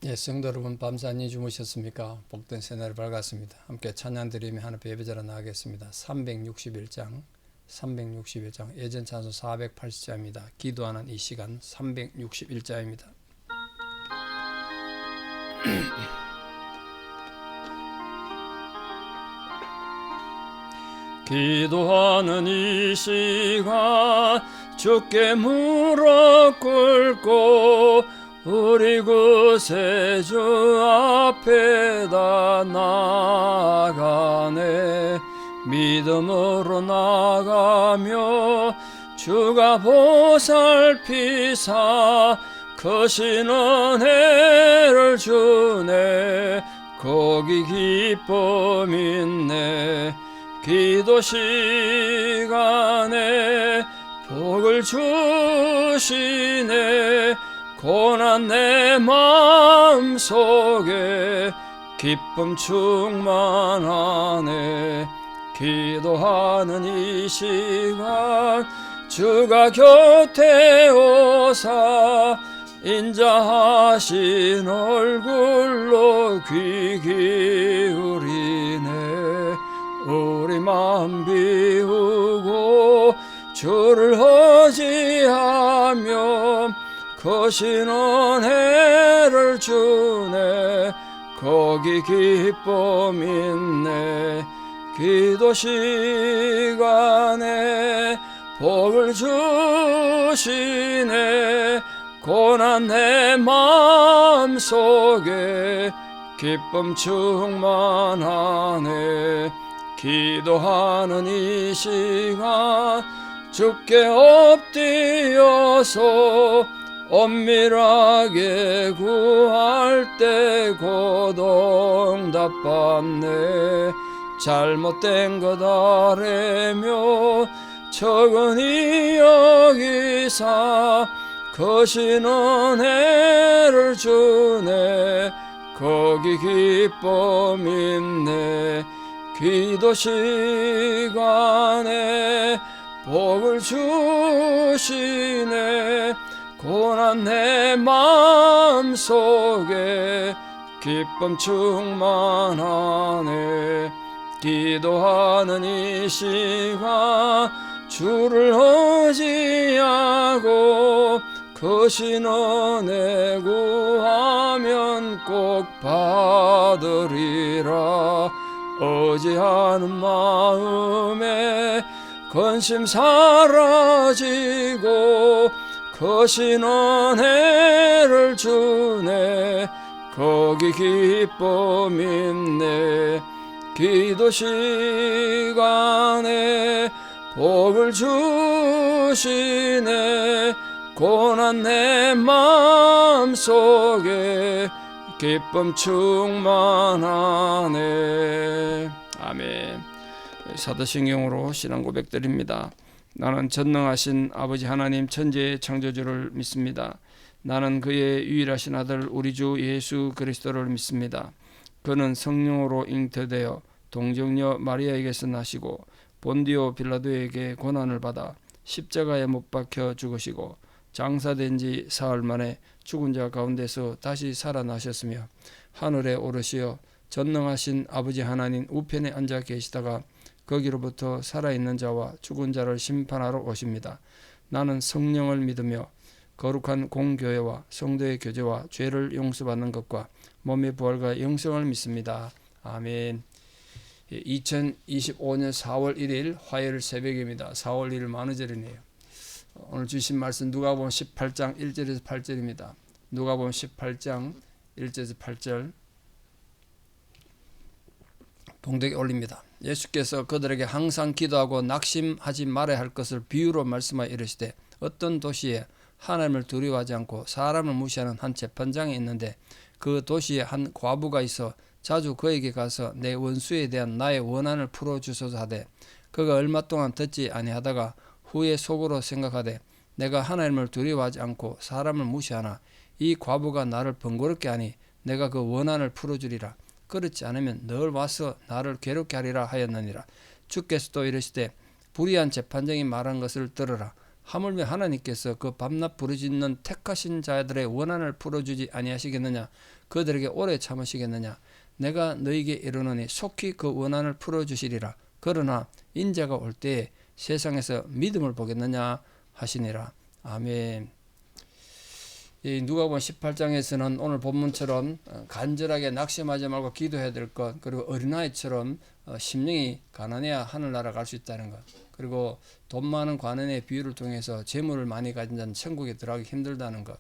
예, 성도 여러분, 밤새 안녕히 주무셨습니까? 복된 새날이 밝았습니다. 함께 찬양 드리며 하나님 예배자로 나가겠습니다. 361장 예전 찬송 480자입니다. 기도하는 이 시간 361자입니다. 기도하는 이 시간 주께 무릎 꿇고 우리 구세주 앞에다 나가네. 믿음으로 나가며 주가 보살피사 크신 은혜를 주네. 거기 기쁨 있네. 기도 시간에 복을 주시네. 고난 내 마음속에 기쁨 충만하네. 기도하는 이 시간 주가 곁에 오사 인자하신 얼굴로 귀 기울이네. 우리 마음 비우고 주를 의지하며 크신 은혜를 주네. 거기 기쁨 있네. 기도 시간에 복을 주시네. 고난 내 마음속에 기쁨 충만하네. 기도하는 이 시간 주께 엎드려서 엄밀하게 구할 때 고동답받네. 잘못된 것 아뢰며 적은히 여기사 크신 은혜를 주네. 거기 기쁨 있네. 기도 시간에 복을 주시네. 고난 내 마음속에 기쁨 충만하네. 기도하는 이 시간 주를 의지하고 크신 은혜 구하면 꼭 받으리라. 의지하는 마음에 근심 사라지고 크신 은혜를 주네. 거기 기쁨 있네. 기도 시간에 복을 주시네. 고난 내 마음속에 기쁨 충만하네. 아멘. 사도신경으로 신앙 고백드립니다. 나는 전능하신 아버지 하나님 천지의 창조주를 믿습니다. 나는 그의 유일하신 아들 우리 주 예수 그리스도를 믿습니다. 그는 성령으로 잉태되어 동정녀 마리아에게서 나시고 본디오 빌라도에게 고난을 받아 십자가에 못 박혀 죽으시고 장사된 지 사흘 만에 죽은 자 가운데서 다시 살아나셨으며 하늘에 오르시어 전능하신 아버지 하나님 우편에 앉아 계시다가 거기로부터 살아있는 자와 죽은 자를 심판하러 오십니다. 나는 성령을 믿으며 거룩한 공교회와 성도의 교제와 죄를 용서받는 것과 몸의 부활과 영생을 믿습니다. 아멘. 2025년 4월 1일 화요일 새벽입니다. 4월 1일 만우절이네요. 오늘 주신 말씀 누가복음 18장 1절에서 8절입니다. 누가복음 18장 1절에서 8절 봉독에 올립니다. 예수께서 그들에게 항상 기도하고 낙심하지 말아야 할 것을 비유로 말씀하여 이르시되 어떤 도시에 하나님을 두려워하지 않고 사람을 무시하는 한 재판장이 있는데 그 도시에 한 과부가 있어 자주 그에게 가서 내 원수에 대한 나의 원한을 풀어주소서 하되 그가 얼마 동안 듣지 아니하다가 후에 속으로 생각하되 내가 하나님을 두려워하지 않고 사람을 무시하나 이 과부가 나를 번거롭게 하니 내가 그 원한을 풀어주리라. 그렇지 않으면 늘 와서 나를 괴롭게 하리라 하였느니라. 주께서 또 이르시되 불의한 재판장이 말한 것을 들으라. 하물며 하나님께서 그 밤낮 부르짖는 택하신 자들의 원한을 풀어주지 아니하시겠느냐? 그들에게 오래 참으시겠느냐? 내가 너에게 이르노니 속히 그 원한을 풀어주시리라. 그러나 인자가 올 때에 세상에서 믿음을 보겠느냐 하시니라. 아멘. 이 누가복음 18장에서는 오늘 본문처럼 간절하게 낙심하지 말고 기도해야 될 것, 그리고 어린아이처럼 심령이 가난해야 하늘나라 갈 수 있다는 것, 그리고 돈 많은 관원의 비유를 통해서 재물을 많이 가진 자는 천국에 들어가기 힘들다는 것,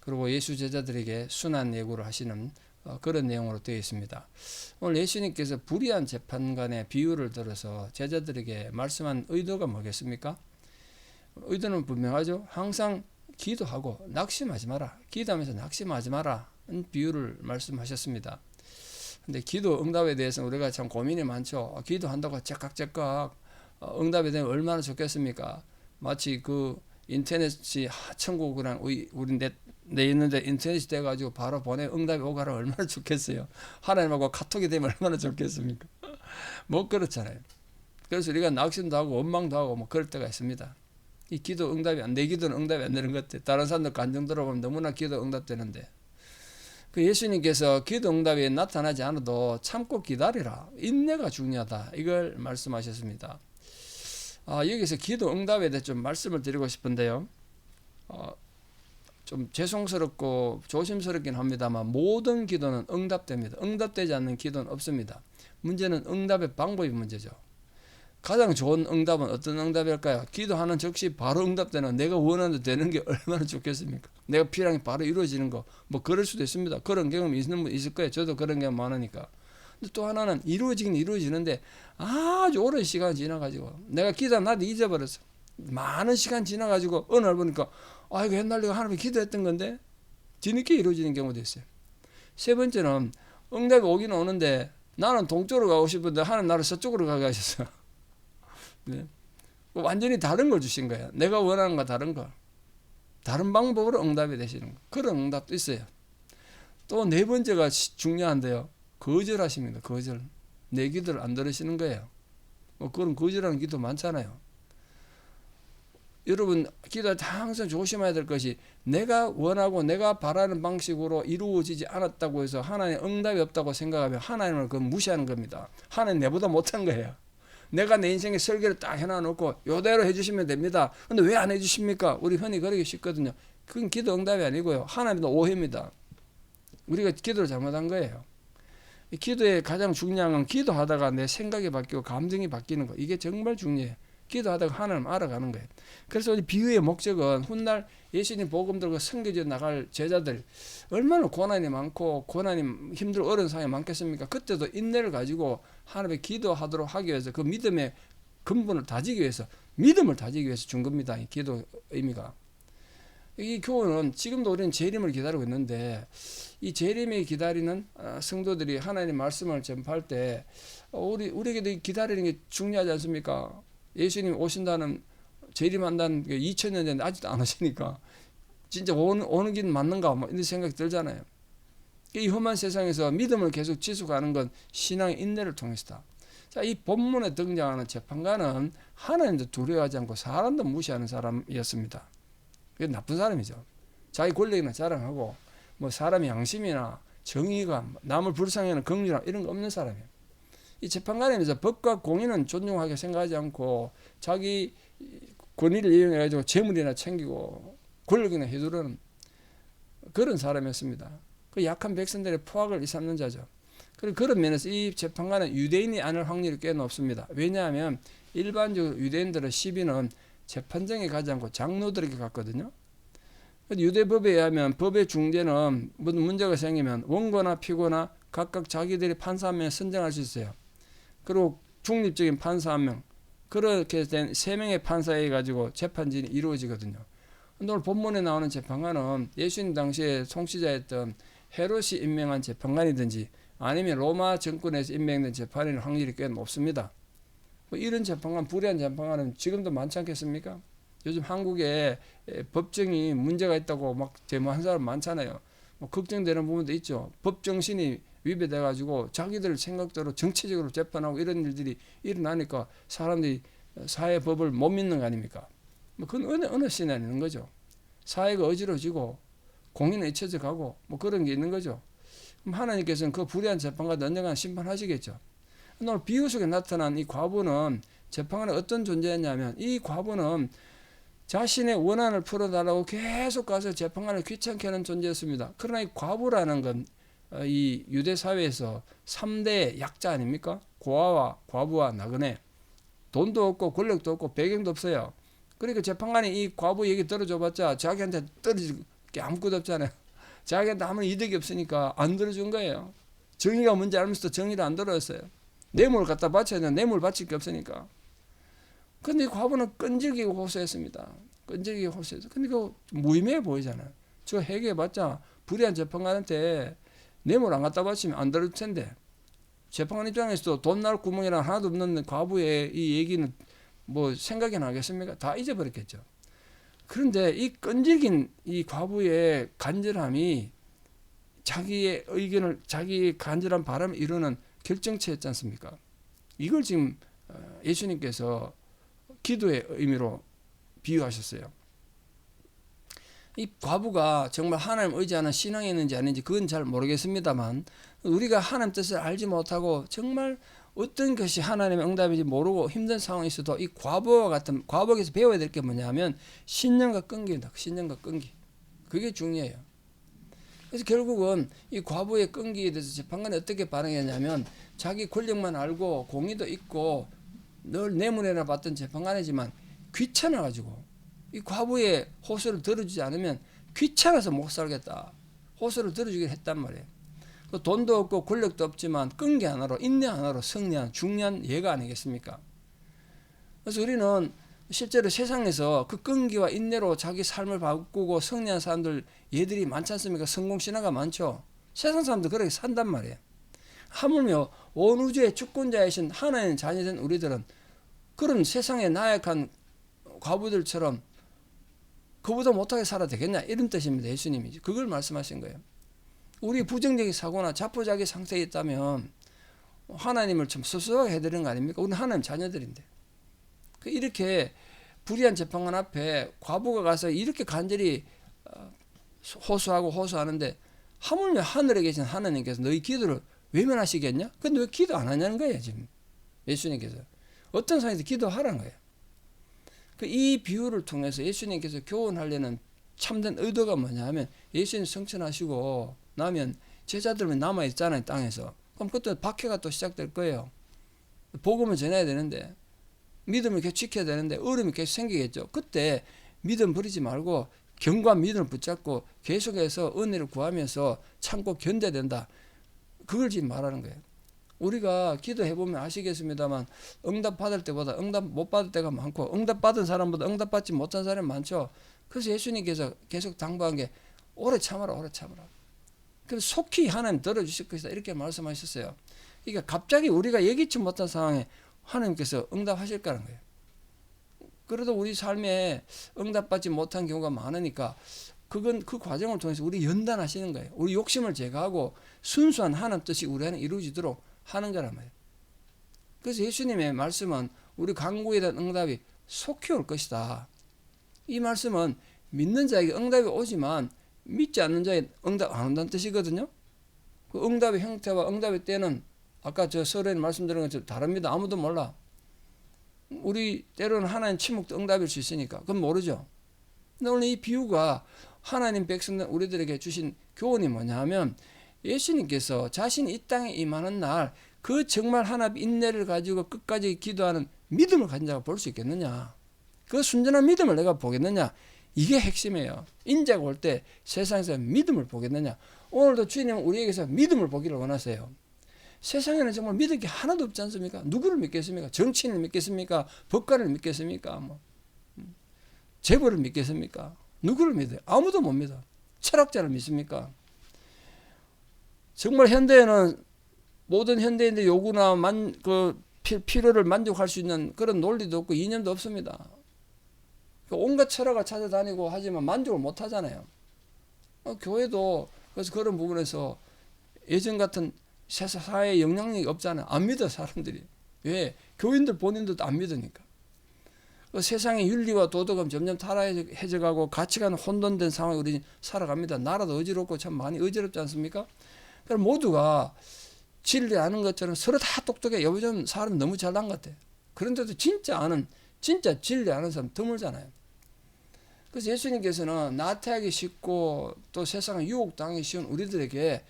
그리고 예수 제자들에게 순한 예고를 하시는 그런 내용으로 되어 있습니다. 오늘 예수님께서 불의한 재판관의 비유를 들어서 제자들에게 말씀한 의도가 뭐겠습니까? 의도는 분명하죠. 항상 기도하고 낙심하지 마라. 기도하면서 낙심하지 마라. 비유를 말씀하셨습니다. 근데 기도 응답에 대해서 우리가 참 고민이 많죠. 기도한다고 째깍째깍 응답이 되면 얼마나 좋겠습니까? 마치 그 인터넷이 천국이랑 우리 내 있는데 인터넷이 돼가지고 바로 보내 응답이 오가라 얼마나 좋겠어요. 하나님하고 카톡이 되면 얼마나 좋겠습니까? 뭐 그렇잖아요. 그래서 우리가 낙심도 하고 원망도 하고 뭐 그럴 때가 있습니다. 이 기도 응답이 내 기도는 응답이 안 되는 것 같아. 다른 사람들 간증 들어보면 너무나 기도 응답되는데, 그 예수님께서 기도 응답이 나타나지 않아도 참고 기다리라. 인내가 중요하다. 이걸 말씀하셨습니다. 여기서 기도 응답에 대해 좀 말씀을 드리고 싶은데요. 좀 죄송스럽고 조심스럽긴 합니다만 모든 기도는 응답됩니다. 응답되지 않는 기도는 없습니다. 문제는 응답의 방법이 문제죠. 가장 좋은 응답은 어떤 응답일까요? 기도하는 즉시 바로 응답되는, 내가 원하는 대로 되는 게 얼마나 좋겠습니까? 내가 필요한 게 바로 이루어지는 거, 뭐 그럴 수도 있습니다. 그런 경험이 있을 거예요. 저도 그런 경험 많으니까. 근데 또 하나는 이루어지긴 이루어지는데 아주 오랜 시간 지나가지고 내가 기도 나도 잊어버렸어. 많은 시간 지나가지고 어느 날 보니까 이거 옛날 내가 하나님께 기도했던 건데 뒤늦게 이루어지는 경우도 있어요. 세 번째는 응답이 오기는 오는데 나는 동쪽으로 가고 싶은데 하나님 나를 서쪽으로 가게 하셨어요. 네. 완전히 다른 걸 주신 거예요. 내가 원하는 거 다른 거. 다른 방법으로 응답이 되시는 거. 그런 응답도 있어요. 또 네 번째가 중요한데요. 거절하십니다. 거절. 내 기도를 안 들으시는 거예요. 그런 거절하는 기도 많잖아요. 여러분 기도할 때 항상 조심해야 될 것이, 내가 원하고 내가 바라는 방식으로 이루어지지 않았다고 해서 하나님 응답이 없다고 생각하면 하나님을 그건 무시하는 겁니다. 하나님 내보다 못한 거예요. 내가 내 인생의 설계를 딱 해놔놓고 요대로 해주시면 됩니다. 근데 왜 안 해주십니까? 우리 흔히 그러기 쉽거든요. 그건 기도 응답이 아니고요. 하나님도 오해입니다. 우리가 기도를 잘못한 거예요. 기도의 가장 중요한 건 기도하다가 내 생각이 바뀌고 감정이 바뀌는 거. 이게 정말 중요해요. 기도하다가 하나님 알아가는 거예요. 그래서 이 비유의 목적은 훗날 예수님 복음 들고 섬겨져 나갈 제자들 얼마나 고난이 많고 고난이 힘들고 어려운 상황이 많겠습니까? 그때도 인내를 가지고 하나님의 기도하도록 하기 위해서, 그 믿음의 근본을 다지기 위해서, 믿음을 다지기 위해서 준 겁니다. 이 기도 의미가. 이 교훈은 지금도 우리는 재림을 기다리고 있는데, 이 재림을 기다리는 성도들이 하나님 말씀을 전파할 때 우리에게도 기다리는 게 중요하지 않습니까? 예수님 오신다는, 재림한다는 게 2000년 전에 아직도 안 오시니까 진짜 오는 길 맞는가 뭐 이런 생각이 들잖아요. 이 험한 세상에서 믿음을 계속 지속하는 건 신앙의 인내를 통해서다. 자, 이 본문에 등장하는 재판관은 하나님도 두려워하지 않고 사람도 무시하는 사람이었습니다. 그게 나쁜 사람이죠. 자기 권력이나 자랑하고 뭐 사람의 양심이나 정의가, 남을 불쌍해하는 긍휼함 이런 거 없는 사람이에요. 이 재판관에서 법과 공의는 존중하게 생각하지 않고 자기 권위를 이용해가지고 재물이나 챙기고 권력이나 휘두르는 그런 사람이었습니다. 그 약한 백성들의 포악을 일삼는 자죠. 그리고 그런 면에서 이 재판관은 유대인이 아닐 확률이 꽤 높습니다. 왜냐하면 일반적으로 유대인들의 시비는 재판장에 가지 않고 장로들에게 갔거든요. 유대법에 의하면 법의 중재는 무슨 문제가 생기면 원고나 피고나 각각 자기들이 판사 한 명 선정할 수 있어요. 그리고 중립적인 판사 한 명, 그렇게 된 3명의 판사에 가지고 재판진이 이루어지거든요. 오늘 본문에 나오는 재판관은 예수님 당시에 통치자였던 헤롯이 임명한 재판관이든지 아니면 로마 정권에서 임명된 재판인 확률이 꽤 높습니다. 이런 재판관, 불의한 재판관은 지금도 많지 않겠습니까? 요즘 한국에 법정이 문제가 있다고 막 제보한 사람 많잖아요. 걱정되는 부분도 있죠. 법 정신이 위배돼가지고 자기들 생각대로 정치적으로 재판하고 이런 일들이 일어나니까 사람들이 사회법을 못 믿는 거 아닙니까? 뭐 그건 어느 시대에 있는 거죠. 사회가 어지러지고 공인은 잊혀져 가고 뭐 그런 게 있는 거죠. 그럼 하나님께서는 그 불의한 재판관을 언젠가 심판하시겠죠. 오늘 비유 속에 나타난 이 과부는 재판관에 어떤 존재였냐면, 이 과부는 자신의 원한을 풀어달라고 계속 가서 재판관을 귀찮게 하는 존재였습니다. 그러나 이 과부라는 건 이 유대 사회에서 3대 약자 아닙니까? 고아와 과부와 나그네. 돈도 없고 권력도 없고 배경도 없어요. 그러니까 재판관이 이 과부 얘기 들어줘봤자 자기한테 떨어질 게 아무것도 없잖아요. 자기한테 아무런 이득이 없으니까 안 들어준 거예요. 정의가 뭔지 알면서도 정의를 안 들어줬어요. 뇌물을 갖다 바쳐야 되는데 뇌물 바칠 게 없으니까. 근데 이 과부는 끈질기게 호소했습니다. 끈질기게 호소해서. 근데 그 무의미해 보이잖아요. 저 회개해봤자 불의한 재판관한테 뇌물 안 갖다 바치면 안 들을 텐데, 재판관 입장에서도 돈 날 구멍이랑 하나도 없는 과부의 이 얘기는 뭐 생각이 나겠습니까? 다 잊어버렸겠죠. 그런데 이 끈질긴 이 과부의 간절함이 자기의 의견을, 자기의 간절한 바람을 이루는 결정체였지 않습니까? 이걸 지금 예수님께서 기도의 의미로 비유하셨어요. 이 과부가 정말 하나님 의지하는 신앙이 있는지 아닌지 그건 잘 모르겠습니다만, 우리가 하나님 뜻을 알지 못하고 정말 어떤 것이 하나님의 응답인지 모르고 힘든 상황이 있어도 이 과부와 같은, 과부에서 배워야 될 게 뭐냐면 신념과 끈기입니다. 신념과 끈기. 그게 중요해요. 그래서 결국은 이 과부의 끈기에 대해서 재판관이 어떻게 반응했냐면, 자기 권력만 알고 공의도 있고 늘 뇌물이나 받던 재판관이지만 귀찮아가지고 이 과부의 호소를 들어주지 않으면 귀찮아서 못 살겠다. 호소를 들어주기로 했단 말이에요. 돈도 없고 권력도 없지만 끈기 하나로, 인내 하나로 승리한 중요한 예가 아니겠습니까? 그래서 우리는 실제로 세상에서 그 끈기와 인내로 자기 삶을 바꾸고 승리한 사람들 예들이 많지 않습니까? 성공 신화가 많죠. 세상 사람도 그렇게 산단 말이에요. 하물며 온 우주의 주권자이신 하나님 자녀된 우리들은 그런 세상의 나약한 과부들처럼 그보다 못하게 살아야 되겠냐, 이런 뜻입니다. 예수님이 그걸 말씀하신 거예요. 우리 부정적인 사고나 자포자기 상태에 있다면 하나님을 좀 섭섭하게 해드리는 거 아닙니까? 우리는 하나님 자녀들인데. 이렇게 불의한 재판관 앞에 과부가 가서 이렇게 간절히 호소하는데, 하물며 하늘에 계신 하나님께서 너희 기도를 외면하시겠냐? 근데 왜 기도 안 하냐는 거예요, 지금. 예수님께서. 어떤 상황에서 기도하라는 거예요. 이 비유를 통해서 예수님께서 교훈하려는 참된 의도가 뭐냐 하면, 예수님 성천하시고 나면 제자들만 남아있잖아요, 땅에서. 그럼 그때 박해가 또 시작될 거예요. 복음을 전해야 되는데, 믿음을 계속 지켜야 되는데 어려움이 계속 생기겠죠. 그때 믿음 버리지 말고 견고한 믿음을 붙잡고 계속해서 은혜를 구하면서 참고 견뎌야 된다. 그걸 지금 말하는 거예요. 우리가 기도해보면 아시겠습니다만 응답 받을 때보다 응답 못 받을 때가 많고, 응답 받은 사람보다 응답 받지 못한 사람이 많죠. 그래서 예수님께서 계속 당부한 게 오래 참아라, 오래 참아라. 그래서 속히 하나님 들어주실 것이다, 이렇게 말씀하셨어요. 그러니까 갑자기 우리가 예기치 못한 상황에 하나님께서 응답하실 거라는 거예요. 그래도 우리 삶에 응답받지 못한 경우가 많으니까 그건 그 과정을 통해서 우리 연단하시는 거예요. 우리 욕심을 제거하고 순수한 하나님 뜻이 우리 안에 이루어지도록 하는 거란 말이에요. 그래서 예수님의 말씀은 우리 간구에 대한 응답이 속히 올 것이다. 이 말씀은 믿는 자에게 응답이 오지만 믿지 않는 자에게 응답 안 온다는 뜻이거든요. 그 응답의 형태와 응답의 때는 아까 저 서론에 말씀드린 것처럼 다릅니다. 아무도 몰라. 우리 때로는 하나님 침묵도 응답일 수 있으니까 그건 모르죠. 근데 오늘 이 비유가 하나님 백성들 우리들에게 주신 교훈이 뭐냐 하면, 예수님께서 자신이 이 땅에 임하는 날 그 정말 하나님 인내를 가지고 끝까지 기도하는 믿음을 가진 자가 볼 수 있겠느냐, 그 순전한 믿음을 내가 보겠느냐, 이게 핵심이에요. 인자가 올 때 세상에서 믿음을 보겠느냐. 오늘도 주님은 우리에게서 믿음을 보기를 원하세요. 세상에는 정말 믿을 게 하나도 없지 않습니까? 누구를 믿겠습니까? 정치인을 믿겠습니까? 법관을 믿겠습니까? 재벌을 믿겠습니까? 누구를 믿어요? 아무도 못 믿어. 철학자를 믿습니까? 정말 현대에는 모든 현대인의 요구나 필요를 만족할 수 있는 그런 논리도 없고 이념도 없습니다. 온갖 철학을 찾아다니고 하지만 만족을 못 하잖아요. 교회도 그래서 그런 부분에서 예전 같은 사회에 영향력이 없잖아요. 안 믿어, 사람들이. 왜? 교인들 본인들도 안 믿으니까. 그 세상의 윤리와 도덕은 점점 타락해져가고 가치관 혼돈된 상황에 우리 살아갑니다. 나라도 어지럽고 참 많이 어지럽지 않습니까? 그럼 모두가 진리 아는 것처럼 서로 다 똑똑해. 요즘 사람 너무 잘난 것 같아. 그런데도 진짜 진리 아는 사람 드물잖아요. 그래서 예수님께서는 나태하기 쉽고 또 세상에 유혹당하기 쉬운 우리들에게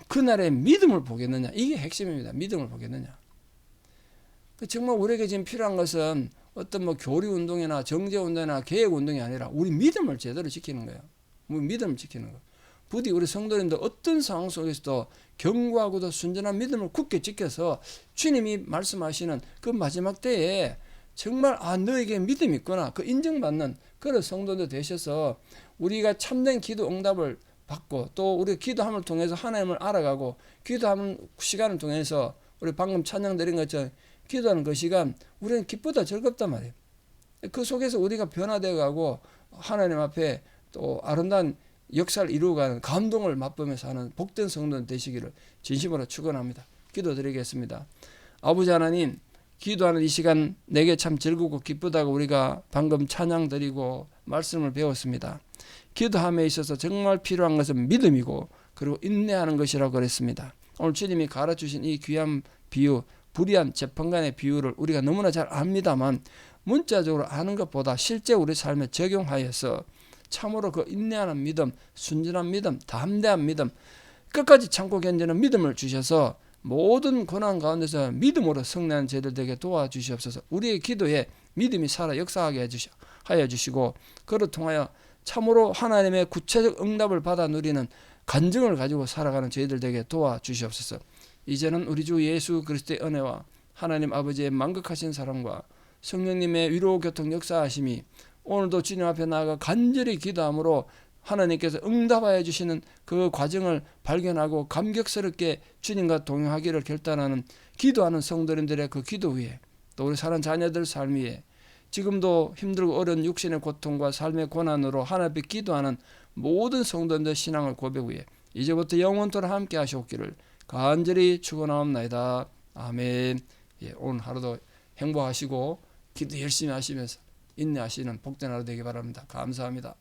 그날의 믿음을 보겠느냐. 이게 핵심입니다. 믿음을 보겠느냐. 정말 우리에게 지금 필요한 것은 어떤 뭐 교리 운동이나 정제 운동이나 개혁 운동이 아니라 우리 믿음을 제대로 지키는 거예요. 우리 믿음을 지키는 거. 부디 우리 성도님들 어떤 상황 속에서도 견고하고도 순전한 믿음을 굳게 지켜서 주님이 말씀하시는 그 마지막 때에 정말 너에게 믿음이 있구나 그 인정받는 그런 성도들 되셔서 우리가 참된 기도 응답을 받고 또 우리 기도함을 통해서 하나님을 알아가고 기도하는 시간을 통해서 우리 방금 찬양 드린 것처럼 기도하는 그 시간 우리는 기쁘다 즐겁단 말이에요. 그 속에서 우리가 변화되어 가고 하나님 앞에 또 아름다운 역사를 이루어가는 감동을 맛보면서 하는 복된 성도 되시기를 진심으로 축원합니다. 기도드리겠습니다. 아버지 하나님, 기도하는 이 시간 내게 참 즐겁고 기쁘다고 우리가 방금 찬양 드리고 말씀을 배웠습니다. 기도함에 있어서 정말 필요한 것은 믿음이고 그리고 인내하는 것이라고 그랬습니다. 오늘 주님이 가르쳐주신 이 귀한 비유, 불의한 재판관의 비유를 우리가 너무나 잘 압니다만 문자적으로 아는 것보다 실제 우리 삶에 적용하여서 참으로 그 인내하는 믿음, 순전한 믿음, 담대한 믿음, 끝까지 참고 견디는 믿음을 주셔서 모든 고난 가운데서 믿음으로 승리하는 저희들 되게 도와주시옵소서. 우리의 기도에 믿음이 살아 역사하게 하여 주시고 그를 통하여 참으로 하나님의 구체적 응답을 받아 누리는 간증을 가지고 살아가는 저희들 되게 도와주시옵소서. 이제는 우리 주 예수 그리스도의 은혜와 하나님 아버지의 만극하신 사랑과 성령님의 위로 교통 역사하심이 오늘도 주님 앞에 나아가 간절히 기도함으로 하나님께서 응답하여 주시는 그 과정을 발견하고 감격스럽게 주님과 동행하기를 결단하는 기도하는 성도님들의 그 기도 위에 또 우리 사는 자녀들 삶 위에 지금도 힘들고 어려운 육신의 고통과 삶의 고난으로 하나님 앞에 기도하는 모든 성도님들 신앙을 고백 위에 이제부터 영원토록 함께 하시옵기를 간절히 축원하옵나이다. 아멘. 오늘 하루도 행복하시고 기도 열심히 하시면서 인내하시는 복된 하루 되기 바랍니다. 감사합니다.